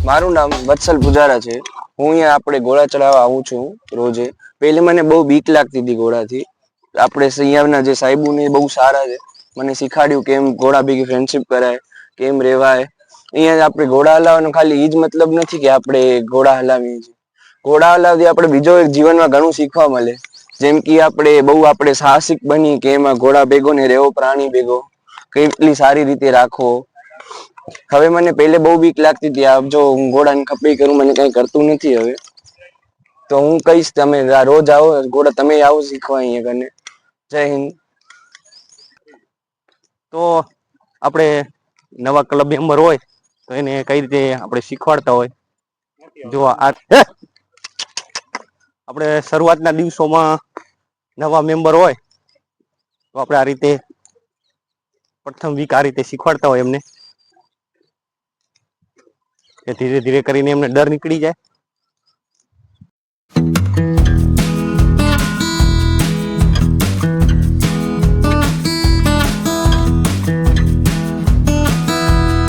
મારું નામ વત્સલ પુજારા છે। હું અહીંયા આપણે ઘોડા ચડાવવા આવું છું રોજે। પહેલે મને બહુ બીક લાગતી હતી ઘોડાથી। આપણે અહીંયાના જે સાહેબો ને બહુ સારા છે, મને શીખવાડ્યું કેમ ઘોડા ભેગી ફ્રેન્ડશિપ કરાય, કેમ રેવાય। અહીંયા આપણે ઘોડા હલાવવાનો ખાલી એ જ મતલબ નથી કે આપણે ઘોડા હલાવીએ છીએ। ઘોડા હલાવથી આપણે બીજો એક જીવનમાં ઘણું શીખવા મળે, જેમ કે આપણે સાહસિક બની કે એમાં ઘોડા ભેગો ને રહેવો, પ્રાણી ભેગો કેટલી સારી રીતે રાખવો। હવે મને પહેલે બહુ બીક લાગતી હતી, આ જો હું ઘોડાને ખપી કરું મને કઈ કરતું નથી હવે તો હું કહીશ તમે રોજ આવો ઘોડા, તમે આવો શીખવા અહીંયા કને। જય હિન્દ। તો આપણે નવા ક્લબ મેમ્બર હોય તો એને કઈ રીતે આપણે શીખવાડતા હોય, જો આપણે શરૂઆતના દિવસોમાં નવા મેમ્બર હોય તો આપણે આ રીતે પ્રથમ વીક આ રીતે શીખવાડતા હોય એમને, કે ધીરે ધીરે કરીને એમને ડર નીકળી જાય।